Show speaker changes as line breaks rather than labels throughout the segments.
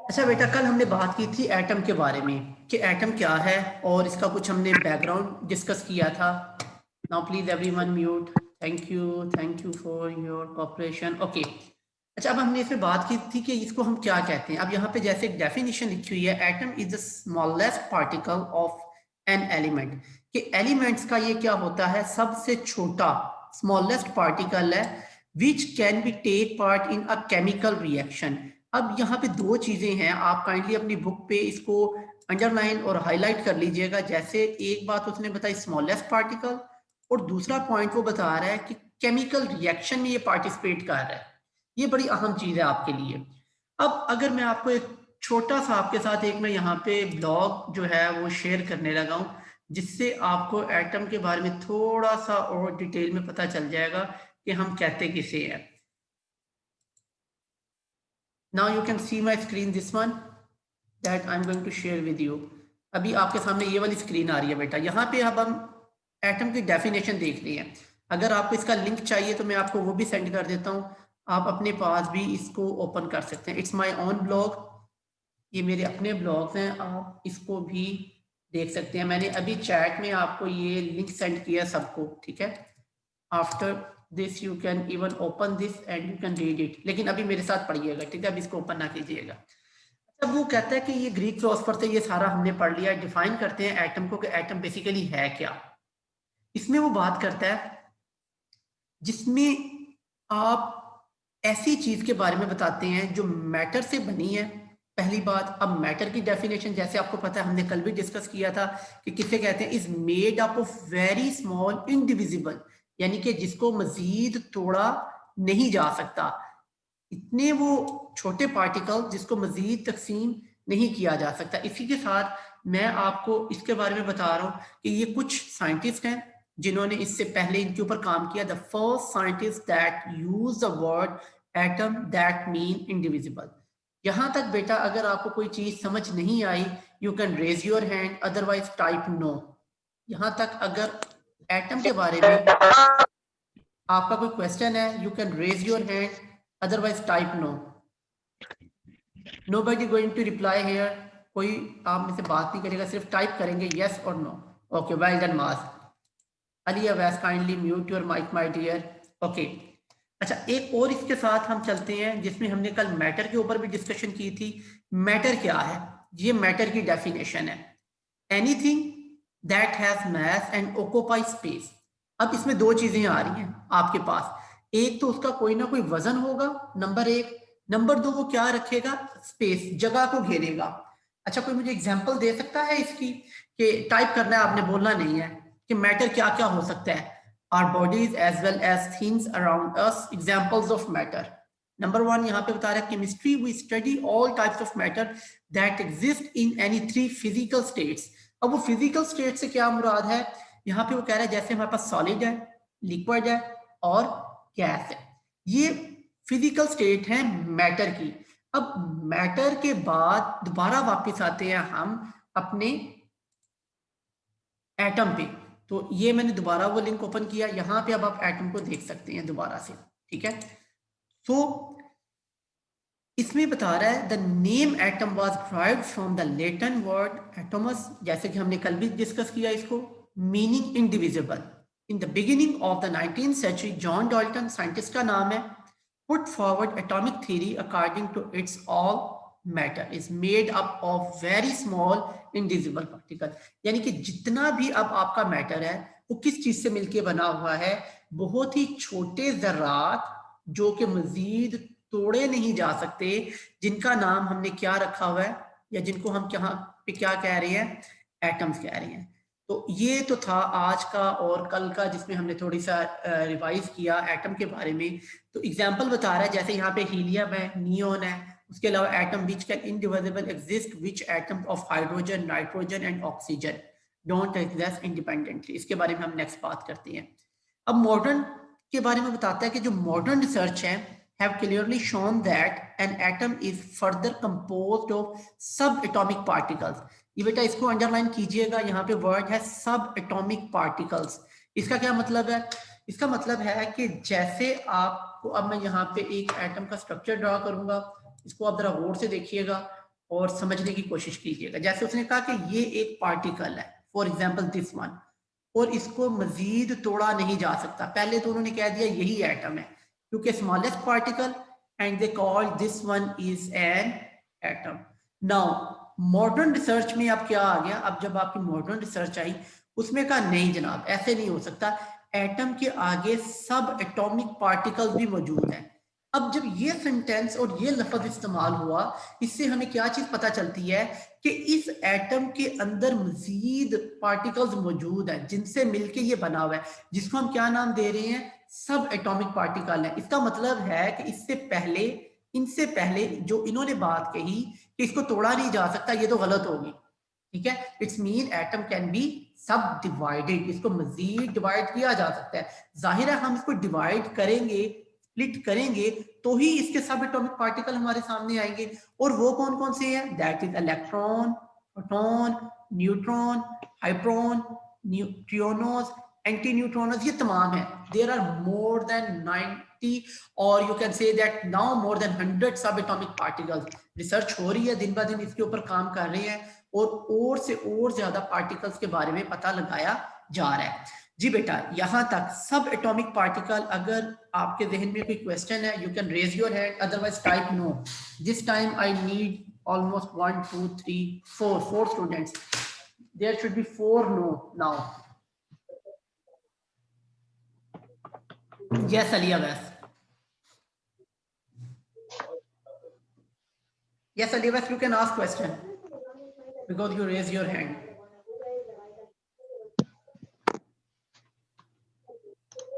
अच्छा बेटा, कल हमने बात की थी एटम के बारे में कि एटम क्या है और इसका कुछ हमने बैकग्राउंड डिस्कस किया था। Now please everyone mute. Thank you for your cooperation. Okay. अच्छा, अब हमने इसमें बात की थी कि इसको हम क्या कहते हैं। अब यहाँ पे जैसे एक डेफिनेशन लिखी हुई है, atom is the smallest particle of an element. कि एलिमेंट्स का ये क्या होता है, सबसे छोटा स्मॉलेस्ट पार्टिकल है which can be take part in a chemical reaction. अब यहाँ पे दो चीजें हैं, आप काइंडली अपनी बुक पे इसको अंडरलाइन और हाईलाइट कर लीजिएगा। जैसे एक बात उसने बताई स्मॉलेस्ट पार्टिकल, और दूसरा पॉइंट वो बता रहा है कि केमिकल रिएक्शन में ये पार्टिसिपेट कर रहा है। ये बड़ी अहम चीज है आपके लिए। अब अगर मैं आपको एक छोटा सा आपके साथ एक मैं यहाँ पे ब्लॉग जो है वो शेयर करने लगा हूँ, जिससे आपको एटम के बारे में थोड़ा सा और डिटेल में पता चल जाएगा कि हम कहते किसे हैं। Now you can see my screen, this one that I'm going to share with you. अभी आपके सामने ये वाली स्क्रीन आ रही है बेटा। यहाँ पे अब हम एटम की डेफिनेशन देख रहे हैं। अगर आपको इसका लिंक चाहिए तो मैं आपको वो भी सेंड कर देता हूँ, आप अपने पास भी इसको ओपन कर सकते हैं। इट्स माय ओन ब्लॉग, ये मेरे अपने ब्लॉग्स हैं, आप इसको भी देख सकते हैं। मैंने अभी चैट में आपको ये लिंक सेंड किया सबको, ठीक है। After this you can even open this and you can read it, लेकिन अभी मेरे साथ पढ़िएगा, ठीक है। अब इसको ओपन ना कीजिएगा। अब वो कहता है कि ये ग्रीक फिलोसफर से ये सारा हमने पढ़ लिया। डिफाइन करते हैं एटम को कि एटम बेसिकली है क्या। इसमें वो बात करता है जिसमें आप ऐसी चीज के बारे में बताते हैं जो मैटर से बनी है, पहली बात। अब मैटर की डेफिनेशन जैसे आपको पता है, हमने कल भी डिस्कस किया था कि किसे कहते हैं, is made up of very small indivisible, यानी कि जिसको मजीद तोड़ा नहीं जा सकता। इतने वो छोटे पार्टिकल जिसको मजीद तकसीम नहीं किया जा सकता। इसी के साथ मैं आपको इसके बारे में बता रहा हूँ कि ये कुछ साइंटिस्ट हैं जिन्होंने इससे पहले इनके ऊपर काम किया। The first scientist that use the word atom that mean indivisible. यहां तक बेटा अगर आपको कोई चीज समझ नहीं आई, you can raise your hand, otherwise type no. यहां तक अगर एटम के बारे में आपका कोई क्वेश्चन है, you can raise your hand, otherwise type no. Nobody going to reply here. कोई आप में से बात नहीं करेगा, सिर्फ टाइप करेंगे यस और नो। ओके, वेल डन मास। Ali Awais, kindly mute your mic my dear. Okay. अच्छा, एक और इसके साथ हम चलते हैं जिसमें हमने कल मैटर के ऊपर भी डिस्कशन की थी। मैटर क्या है, ये मैटर की डेफिनेशन है, anything that has mass and occupy space. अब इसमें दो चीजें आ रही हैं आपके पास। एक तो उसका कोई ना कोई वजन होगा, नंबर एक। नंबर दो, वो क्या रखेगा, स्पेस, जगह को घेरेगा। अच्छा, कोई मुझे एग्जांपल दे सकता है इसकी? कि टाइप करना है आपने, बोलना नहीं है, कि मैटर क्या क्या हो सकता है। Our bodies as well as things around us, examples of matter. Number one यहाँ पे बता रहा है chemistry, we study all types of matter that exist in any three physical states. अब वो फिजिकल स्टेट से क्या मुराद है, यहाँ पे वो कह रहा है जैसे हमारे पास सॉलिड है, लिक्विड है और गैस है। ये फिजिकल स्टेट है मैटर की। अब मैटर के बाद दोबारा वापस आते हैं हम अपने एटम पे। तो ये मैंने दोबारा वो लिंक ओपन किया, यहां पे अब आप एटम को देख सकते हैं दोबारा से, ठीक है। तो इसमें बता रहा है the name atom was derived from the Latin word atomos, जैसे कि हमने कल भी डिस्कस किया इसको, meaning indivisible. In the beginning of the 19th century, John Dalton scientist का नाम है, put forward atomic theory according to its all matter is made up of very small indivisible particle। यानी कि जितना भी अब आपका मैटर है वो किस चीज से मिलके बना हुआ है, बहुत ही छोटे जर्रात जो कि मजीद तोड़े नहीं जा सकते, जिनका नाम हमने क्या रखा हुआ है, या जिनको हम यहाँ पे क्या कह रहे हैं, एटम्स कह रहे हैं। तो ये तो था आज का और कल का जिसमें हमने थोड़ी सा रिवाइज किया एटम के बारे में। तो एग्जांपल बता रहा है, जैसे यहाँ पे हीलियम है, नियोन है, उसके अलावा atom which can indivisible exist, which atom of hydrogen, nitrogen and oxygen don't exist independently. इसके बारे में हम नेक्स्ट बात करते हैं। अब मॉडर्न के बारे में बताता है कि जो मॉडर्न रिसर्च है have clearly shown that an atom is further composed of subatomic particles। ये बेटा इसको अंडरलाइन कीजिएगा, यहाँ पे वर्ड है सब एटॉमिक पार्टिकल्स। इसका क्या मतलब है, इसका मतलब है कि जैसे आपको, अब मैं यहाँ पे एक एटम का स्ट्रक्चर ड्रा करूंगा, इसको आप जरा गौर से देखिएगा। और समझने की कोशिश कीजिएगा। जैसे उसने कहा कि ये एक पार्टिकल है, फॉर एग्जाम्पल दिस वन, और इसको मजीद तोड़ा नहीं जा सकता। पहले तो उन्होंने कह दिया यही एटम है, क्योंकि smallest particle, and they call this one is an atom. Now modern research में अब क्या आ गया, अब जब आपकी मॉडर्न रिसर्च आई, उसमें कहा नहीं जनाब ऐसे नहीं हो सकता, एटम के आगे सब एटॉमिक पार्टिकल्स भी मौजूद हैं। अब जब ये सेंटेंस और ये लफ्ज इस्तेमाल हुआ, इससे हमें क्या चीज पता चलती है कि इस एटम के अंदर मजीद पार्टिकल्स मौजूद हैं जिनसे मिलके ये बना हुआ है, जिसको हम क्या नाम दे रहे हैं, सब एटॉमिक पार्टिकल है। इसका मतलब है कि इनसे पहले जो इन्होंने बात कही कि इसको तोड़ा नहीं जा सकता, ये तो गलत होगी। ठीक है, it's mean atom can be सब डिवाइडेड, इसको मजीद डिवाइड किया जा सकता है। जाहिर है हम इसको डिवाइड करेंगे, स्प्लिट करेंगे, तो ही इसके सब एटॉमिक पार्टिकल हमारे सामने आएंगे। और वो कौन कौन से हैं, that is electron, proton, neutron, hadron, neutrinos, anti neutrons, ये तमाम है। देयर आर मोर देन 90 और you can say that now more than 100 सब एटॉमिक पार्टिकल्स। रिसर्च हो रही है, दिन ब दिन इसके ऊपर काम कर रहे हैं, और से और ज्यादा पार्टिकल्स के बारे में पता लगाया जा रहा है। जी बेटा, यहां तक सब एटॉमिक पार्टिकल। अगर आपके जहन में कोई क्वेश्चन है, you can raise your hand, otherwise type no. This time I need almost 1 2 3 4 students. There should be 4 no now. Yes, Aliyah Wes. Yes, Aliyah Wes, you can ask question because you raise your hand.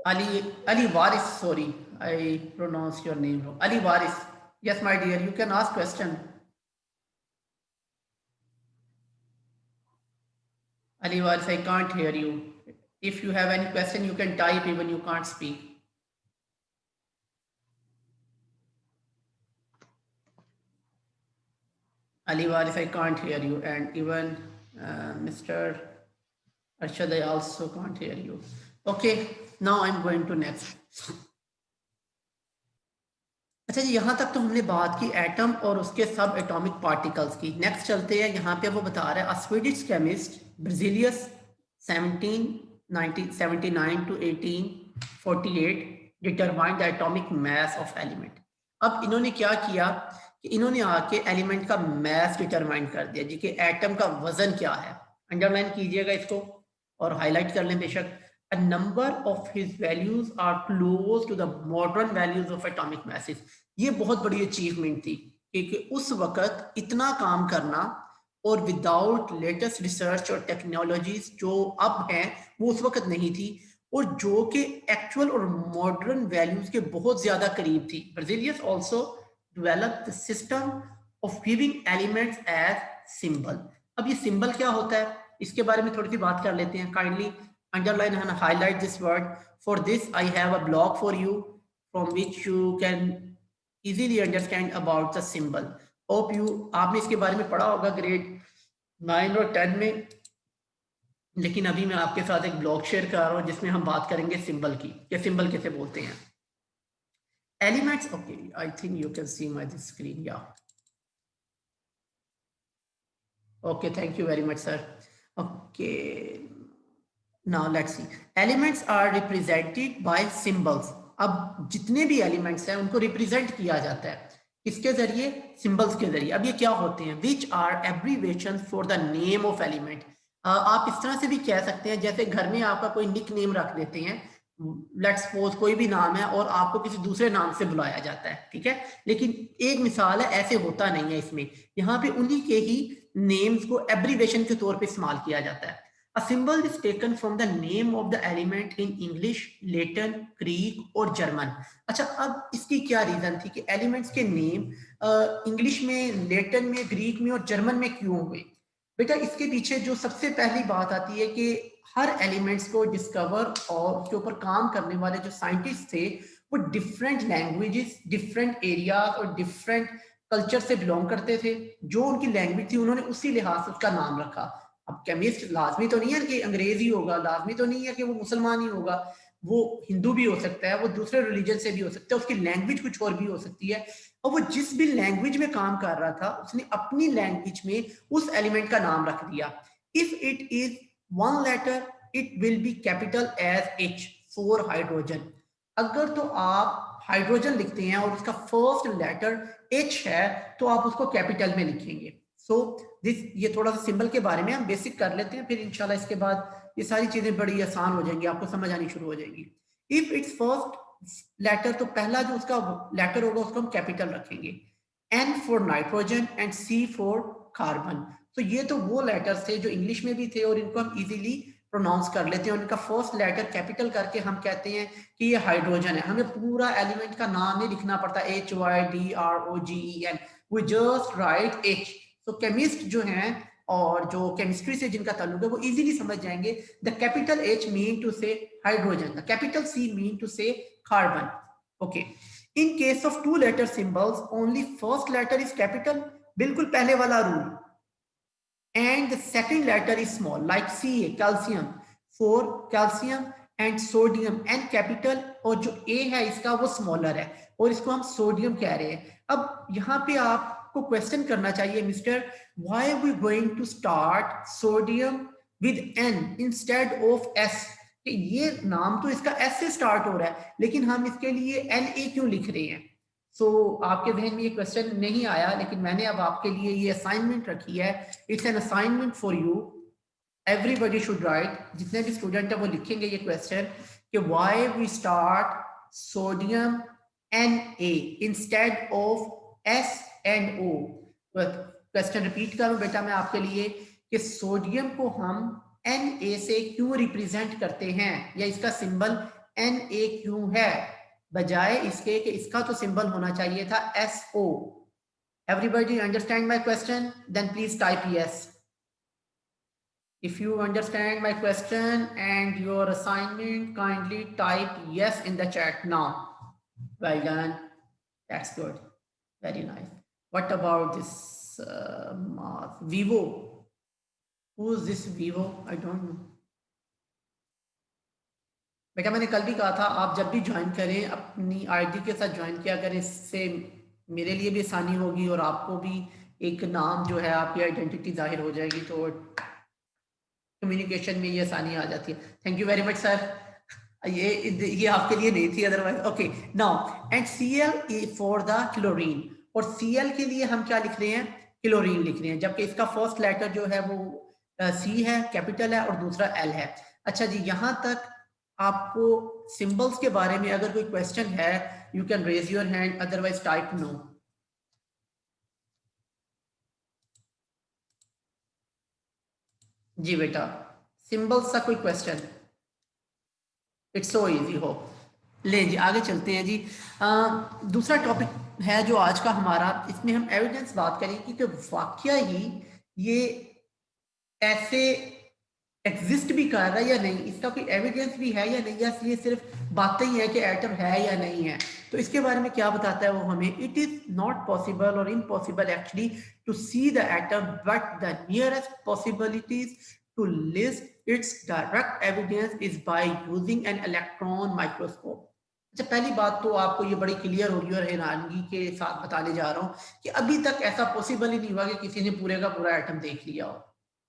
Ali Waris, sorry, I pronounced your name wrong. Ali Waris. Yes, my dear, you can ask question. Ali Waris, I can't hear you. If you have any question, you can type even you can't speak. Ali Waris, I can't hear you, and even Mr. Arshad, I also can't hear you. Okay, now I'm going to next. अच्छा जी, यहाँ तक तो हमने बात की atom और उसके सब एटॉमिक पार्टिकल्स की। नेक्स्ट चलते हैं, यहाँ पे वो बता रहा है Swedish chemist Berzelius 1779 to 1848 determined the atomic mass of element. अब इन्होंने क्या किया कि इन्होंने आके एलिमेंट का मास डिटरमाइन कर दिया जी, कि एटम का वजन क्या है। अंडरलाइन कीजिएगा इसको और हाईलाइट कर लें बेशक। A number of his values are close to the modern values of atomic masses. ये बहुत बड़ी अचीवमेंट थी क्योंकि उस वक्त इतना काम करना और विदाउट लेटेस्ट रिसर्च और टेक्नोलॉजीज जो अब हैं वो उस वक्त नहीं थी, और जो कि एक्चुअल और मॉडर्न वैल्यूज के बहुत ज्यादा करीब थी। Berzelius also developed the system of giving elements as symbol. अब ये सिंबल क्या होता है, इसके बारे में थोड़ी सी बात कर लेते हैं। Kindly underline and highlight this word. For this I have a blog for you from which you can easily understand about the symbol. Hope you, आपने इसके बारे में पढ़ा होगा ग्रेड 9 और 10 में, लेकिन अभी मैं आपके साथ एक ब्लॉग शेयर कर रहा हूँ जिसमें हम बात करेंगे सिंबल की, कि सिंबल कैसे बोलते हैं। Elements, okay, I think you can see my this screen, या okay, thank you very much sir. Okay, Now let's see. Elements are represented by symbols. अब जितने भी एलिमेंट्स हैं उनको रिप्रेजेंट किया जाता है किसके जरिए, सिंबल्स के जरिए। अब ये क्या होते हैं, which are abbreviation for the name of element. आप इस तरह से भी कह सकते हैं जैसे घर में आपका कोई निक नेम रख देते हैं, लेट्स सपोज कोई भी नाम है और आपको किसी दूसरे नाम से बुलाया जाता है, ठीक है, लेकिन एक मिसाल है, ऐसे होता नहीं है इसमें। यहाँ पे उन्हीं के ही नेम्स को एब्रीवेशन के तौर पे इस्तेमाल किया जाता है। A symbol is taken from the name of the element in English, Latin, Greek और German. अच्छा, अब इसकी क्या रीजन थी कि एलिमेंट्स के नेम इंग्लिश में, लेटिन में, ग्रीक में और जर्मन में क्यों हुए? बेटा, इसके पीछे जो सबसे पहली बात आती है कि हर एलिमेंट्स को डिस्कवर और उसके ऊपर काम करने वाले जो साइंटिस्ट थे वो डिफरेंट लैंग्वेजेस, डिफरेंट एरियाज और डिफरेंट कल्चर से बिलोंग करते थे। जो उनकी लैंग्वेज थी उन्होंने उसी लिहाज से उसका नाम रखा। अब केमिस्ट लाजमी तो नहीं है कि अंग्रेजी होगा, लाजमी तो नहीं है कि वो मुसलमान ही होगा, वो हिंदू भी हो सकता है, वो दूसरे रिलीजन से भी हो सकता है, उसकी लैंग्वेज कुछ और भी हो सकती है, और वो जिस भी लैंग्वेज में काम कर रहा था उसने अपनी लैंग्वेज में उस एलिमेंट का नाम रख दिया। If it is one letter it will be capital as H for hydrogen. अगर तो आप हाइड्रोजन लिखते हैं और उसका फर्स्ट लेटर H है तो आप उसको कैपिटल में लिखेंगे। सो दिस, ये थोड़ा सा सिंबल के बारे में हम बेसिक कर लेते हैं, फिर इंशाल्लाह इसके बाद ये सारी चीजें बड़ी आसान हो जाएंगी, आपको समझ आनी शुरू हो जाएगी। इफ इट्स फर्स्ट लेटर, तो पहला जो उसका लेटर होगा उसको हम कैपिटल रखेंगे, N for nitrogen and C for carbon. तो ये तो वो लेटर्स थे जो इंग्लिश में भी थे और इनको हम इजीली प्रोनाउंस कर लेते हैं, और इनका फर्स्ट लेटर कैपिटल करके हम कहते हैं कि ये हाइड्रोजन है। हमें पूरा एलिमेंट का नाम नहीं लिखना पड़ता, HYDROGEN, we just write H। तो केमिस्ट जो हैं और जो केमिस्ट्री से जिनका ताल्लुक है वो इजीली समझ जाएंगे, the capital H mean to say hydrogen, the capital C mean to say carbon. Okay, in case of two letter symbols only first letter is capital, बिल्कुल पहले वाला rule, and the second letter is small like Ca, calcium, for calcium and sodium, and capital, और जो A है इसका वो smaller है और इसको हम सोडियम कह रहे हैं। अब यहाँ पे आपको क्वेश्चन करना चाहिए, mister why are we going to start sodium with N instead of S? कि ये नाम तो इसका S से स्टार्ट हो रहा है लेकिन हम इसके लिए Na क्यों लिख रहे हैं? आपके जहन में ये क्वेश्चन नहीं आया, लेकिन मैंने अब आपके लिए ये असाइनमेंट रखी है। It's an assignment for you, everybody should write, जितने भी स्टूडेंट है वो लिखेंगे ये क्वेश्चन कि why we start sodium Na instead of SNO। Question repeat करूं बेटा मैं आपके लिए कि सोडियम को हम Na से क्यों रिप्रेजेंट करते हैं, या इसका सिंबल Na क्यों है, बजाय इसके कि इसका तो सिंबल होना चाहिए था SO। Everybody understand my question? Then please type yes. If you understand my question and your assignment, kindly type yes in the chat now. Well done. That's good. Very nice. What about this Vivo? Who is this Vivo? I don't know. बेटा मैंने कल भी कहा था आप जब भी join करें अपनी आईडी के साथ ज्वाइन किया करें, इससे मेरे लिए भी आसानी होगी और आपको भी एक नाम जो है आपकी आइडेंटिटी जाहिर हो जाएगी, तो कम्युनिकेशन में ये आसानी आ जाती है। Thank you very much sir, ये आपके लिए नहीं थी otherwise. Okay now and Cl for the chlorine, और Cl के लिए हम क्या लिख रहे हैं, क्लोरीन लिख रहे हैं, जबकि इसका फर्स्ट लेटर जो है वो C है, कैपिटल है, और दूसरा L है। अच्छा जी, यहाँ तक आपको सिंबल्स के बारे में अगर कोई क्वेश्चन है you can raise your hand, otherwise type no. जी बेटा, सिंबल्स का कोई क्वेश्चन? इट्स सो इजी हो। ले जी आगे चलते हैं जी। दूसरा टॉपिक है जो आज का हमारा, इसमें हम एविडेंस बात करेंगे कि वाकया ही ये ऐसे एग्जिस्ट भी कर रहा है या नहीं, इसका कोई एविडेंस भी है या नहीं, या ये सिर्फ बातें ही है कि एटम है या नहीं है। तो इसके बारे में क्या बताता है वो हमें, इट इज नॉट पॉसिबल और impossible actually to see the atom, but the nearest possibilities to list its direct evidence is by using an electron microscope. अच्छा, पहली बात तो आपको ये बड़ी क्लियर हो रही है और हैरानगी के साथ बताने जा रहा हूँ कि अभी तक ऐसा पॉसिबल ही नहीं हुआ कि किसी ने पूरे का पूरा एटम देख लिया हो,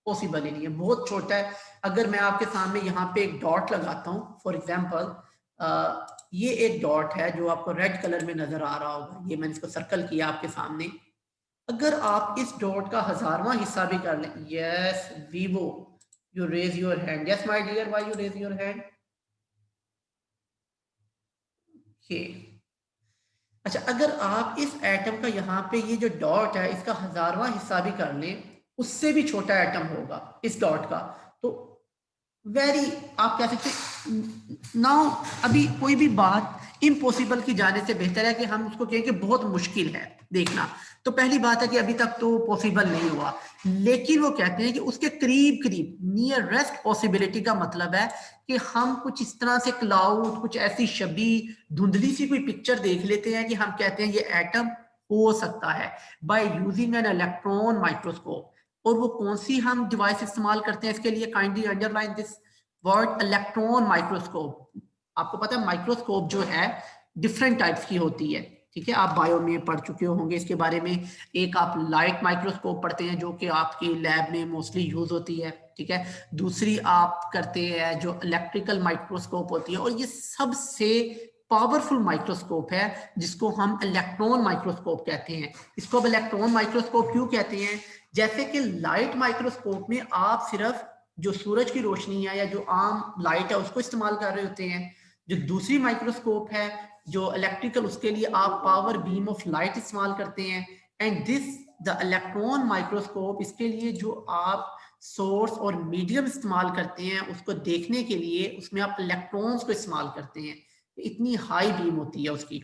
पॉसिबल ही नहीं है, बहुत छोटा है। अगर मैं आपके सामने यहाँ पे एक डॉट लगाता हूँ, फॉर एग्जांपल ये एक डॉट है जो आपको रेड कलर में नजर आ रहा होगा, ये मैंने इसको सर्कल किया आपके सामने। अगर आप इस डॉट का 1000वां हिस्सा भी कर लें, यस वीवो you raise your hand, yes my dear, why you raise your hand? अच्छा, अगर आप इस एटम का यहाँ पे ये जो डॉट है इसका 1000वां हिस्सा भी कर लें, उससे भी छोटा एटम होगा इस डॉट का, तो वेरी आप कह सकते नाउ अभी कोई भी बात इम्पॉसिबल की जाने से बेहतर है कि हम उसको कहें कि बहुत मुश्किल है देखना। तो पहली बात है कि अभी तक तो पॉसिबल नहीं हुआ, लेकिन वो कहते हैं कि उसके करीब करीब, नियरेस्ट पॉसिबिलिटी का मतलब है कि हम कुछ इस तरह से क्लाउड, कुछ ऐसी छवि, धुंधली सी कोई पिक्चर देख लेते हैं कि हम कहते हैं ये एटम हो सकता है bye using an electron microscope. और वो कौन सी हम डिवाइस इस्तेमाल करते हैं इसके लिए, kindly underline this word, electron microscope. आपको पता है माइक्रोस्कोप जो है डिफरेंट टाइप्स की होती है, ठीक है, आप बायो में पढ़ चुके होंगे इसके बारे में। एक आप लाइट माइक्रोस्कोप पढ़ते हैं जो कि आपकी लैब में मोस्टली यूज होती है, ठीक है। दूसरी आप करते हैं जो इलेक्ट्रिकल माइक्रोस्कोप होती है, और ये सबसे पावरफुल माइक्रोस्कोप है जिसको हम इलेक्ट्रॉन माइक्रोस्कोप कहते हैं। इसको अब इलेक्ट्रॉन माइक्रोस्कोप क्यों कहते हैं? जैसे कि लाइट माइक्रोस्कोप में आप सिर्फ जो सूरज की रोशनी है या जो आम लाइट है उसको इस्तेमाल कर रहे होते हैं। जो दूसरी माइक्रोस्कोप है जो इलेक्ट्रिकल, उसके लिए आप पावर बीम ऑफ लाइट इस्तेमाल करते हैं। And this the electron microscope, इसके लिए जो आप सोर्स और मीडियम इस्तेमाल करते हैं उसको देखने के लिए, उसमें आप इलेक्ट्रॉन्स को इस्तेमाल करते हैं। इतनी हाई बीम होती है उसकी।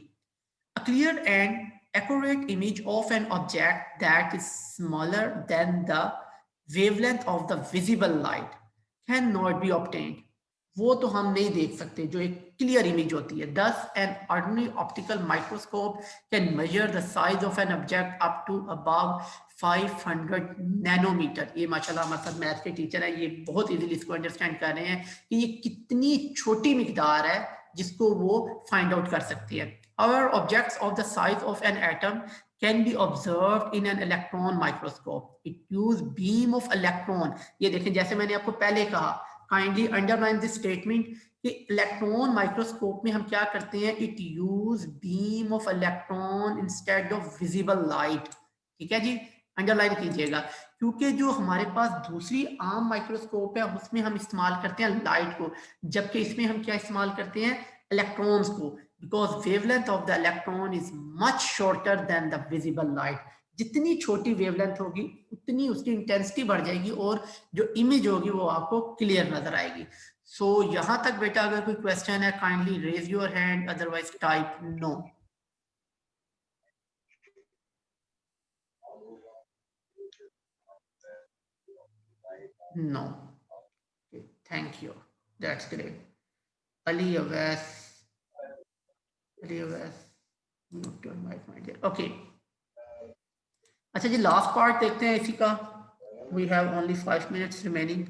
A clear and accurate image of an object that is smaller than the wavelength of the visible light cannot be obtained. वो तो हम नहीं देख सकते जो एक क्लियर इमेज होती है। Thus, an ordinary optical microscope can measure the size of an object up to above 500 nanometre. ये माशाल्लाह हमारे साथ मैथ के टीचर है, ये बहुत इजीली इसको अंडरस्टैंड कर रहे हैं कि ये कितनी छोटी मिकदार है जिसको वो फाइंड आउट कर सकती है। Our objects of the size of an atom can be observed in an electron microscope. It use beam of electron. ये देखें, जैसे मैंने आपको पहले कहा, kindly underline this statement कि इलेक्ट्रॉन माइक्रोस्कोप में हम क्या करते हैं, it use beam of electron instead of visible light. ठीक है जी, अंडरलाइन कीजिएगा, क्योंकि जो हमारे पास दूसरी आम माइक्रोस्कोप है उसमें हम इस्तेमाल करते हैं लाइट को, जबकि इसमें हम क्या इस्तेमाल करते हैं, इलेक्ट्रॉन्स को, because wavelength of the electron is much shorter than the visible light. जितनी छोटी वेवलेंथ होगी उतनी उसकी इंटेंसिटी बढ़ जाएगी और जो इमेज होगी वो आपको क्लियर नजर आएगी। सो यहां तक बेटा अगर कोई क्वेश्चन है kindly raise your hand, otherwise type no. No, thank you, that's great. Ali Awais, okay, अच्छा जी लास्ट पार्ट देखते हैं इसी का। We have only 5 minutes remaining.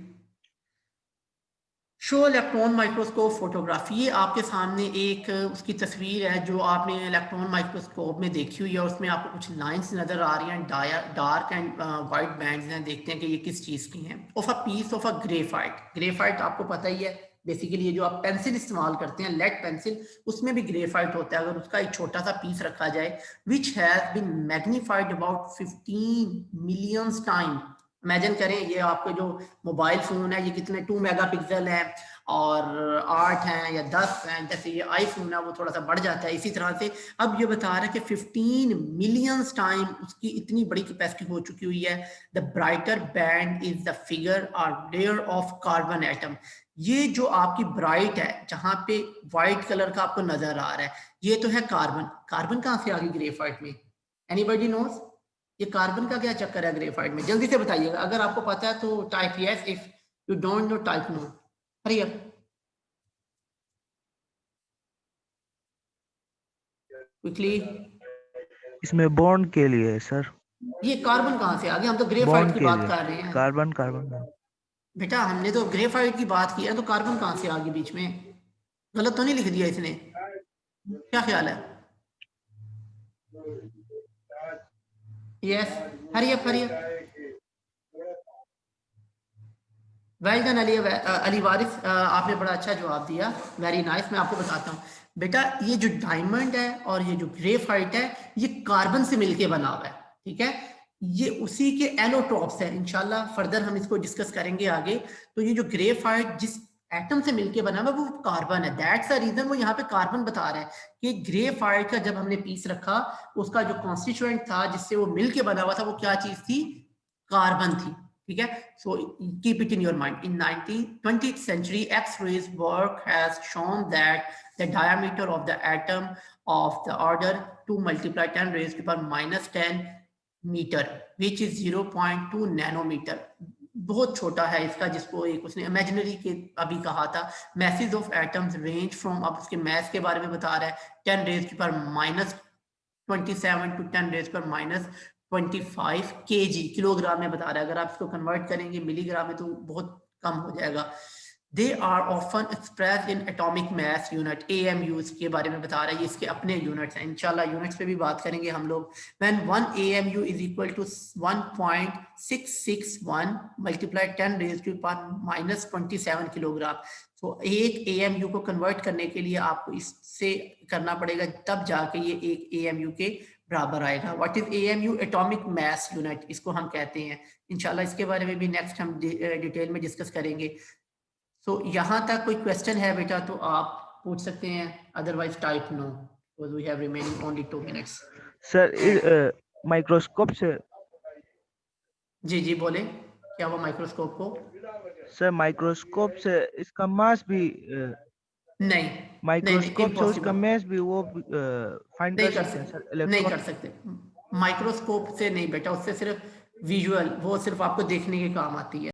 Show electron microscope photography, ये आपके सामने एक उसकी तस्वीर है जो आपने इलेक्ट्रॉन माइक्रोस्कोप में देखी हुई है। उसमें आपको कुछ लाइंस नजर आ रही हैं, डार्क एंड वाइट बैंड्स हैं। देखते हैं कि ये किस चीज़ की हैं। Of a piece of a graphite, graphite आपको पता ही है बेसिकली ये जो आप पेंसिल इस्तेमाल करते हैं लेड पेंसिल, उसमें भी ग्रेफाइट होता है। अगर उसका एक छोटा सा पीस रखा जाए, which has been magnified about 15 millions time. Imagine करें ये आपके जो मोबाइल फोन है ये कितने 2 मेगापिक्सल है और 8 हैं या 10 हैं, जैसे ये आईफोन है वो थोड़ा सा बढ़ जाता है। इसी तरह से अब ये बता रहा है कि 15 मिलियंस टाइम उसकी इतनी बड़ी कैपेसिटी हो चुकी हुई है। The brighter band is the figure और लेयर ऑफ कार्बन एटम। ये जो आपकी ब्राइट है जहां पे व्हाइट कलर का आपको नजर आ रहा है, ये तो है कार्बन। कार्बन कहां से आ गई ग्रेफाइट में? Anybody knows? ये कार्बन का क्या चक्कर है ग्रेफाइट में? जल्दी से बताइएगा, अगर आपको पता है तो type yes, if you don't know type no. Hurry up quickly.
इसमें बॉन्ड के लिए है सर।
ये कार्बन कहाँ से आ गया? हम तो ग्रेफाइट
बॉन्ड
की
के
बात
लिए
कर रहे हैं
कार्बन कार्बन का।
बेटा, हमने तो ग्रेफाइट की बात की है, तो कार्बन कहाँ से आ गई बीच में? गलत तो नहीं लिख दिया इसने? क्या ख्याल है? Yes, hurry up hurry up. Well done Ali Waris, आपने बड़ा अच्छा जवाब दिया, वेरी नाइस। मैं आपको बताता हूँ बेटा, ये जो डायमंड है और ये जो ग्रेफाइट है ये कार्बन से मिलके बना हुआ है, ठीक है। ये उसी के एलोट्रॉप्स है, इंशाल्लाह फर्दर हम इसको डिस्कस करेंगे आगे। तो ये जो ग्रेफाइट जिस एटम से मिलके बना हुआ है वो कार्बन है। दैट्स द रीजन वो यहाँ पे कार्बन बता रहा है कि ग्रेफाइट का जब हमने पीस रखा उसका जो कॉन्स्टिट्यूएंट था जिससे वो मिलके बना हुआ था वो क्या चीज थी? कार्बन थी, ठीक है। So keep it in your mind. In 20th century, X-rays work has shown that the diameter of the atom of the order 2 multiply 10 raised to power minus 10 मीटर, which is 0.2 नैनोमीटर। बहुत छोटा है इसका, जिसको एक उसने इमेजिनरी के अभी कहा था। Message of atoms range from, अब उसके मैथ के बारे में बता रहा है, 10 रेज पर माइनस 27 टू 10 रेज पर माइनस 25 kg, किलोग्राम में बता रहा है। अगर आप इसको कन्वर्ट करेंगे मिलीग्राम में तो बहुत कम हो जाएगा। They are often express in atomic mass unit, AMUs के बारे में बता रहा है, ये इसके अपने यूनिट्स हैं। इंशाल्लाह यूनिट्स पे भी बात करेंगे हम लोग। When 1 AMU is equal to 1.661 multiply 10 raise to power -27 kilogram. तो एक AMU को कन्वर्ट करने के लिए आपको इससे करना पड़ेगा, तब जाके ये एक AMU के बराबर आएगा। What is AMU? Atomic mass unit इसको हम कहते हैं। इंशाल्लाह इसके बारे में भी नेक्स्ट हम डिटेल में डिस्कस करेंगे। सो यहाँ तक कोई क्वेश्चन है बेटा तो आप पूछ सकते हैं, otherwise type no, because we have remaining only 2 minutes.
Sir microscope से
जी जी बोले, क्या वो माइक्रोस्कोप को?
सर माइक्रोस्कोप से इसका मास भी
नहीं नहीं नहीं,
माइक्रोस्कोप से उसका
इम्पॉसिबल,
मास भी वो फाइंड
नहीं
कर
कर
सकते हैं सर
सकते, नहीं कर
इलेक्ट्रॉन।
सकते। माइक्रोस्कोप से नहीं बेटा, उससे सिर्फ विजुअल, वो सिर्फ आपको देखने के काम आती है।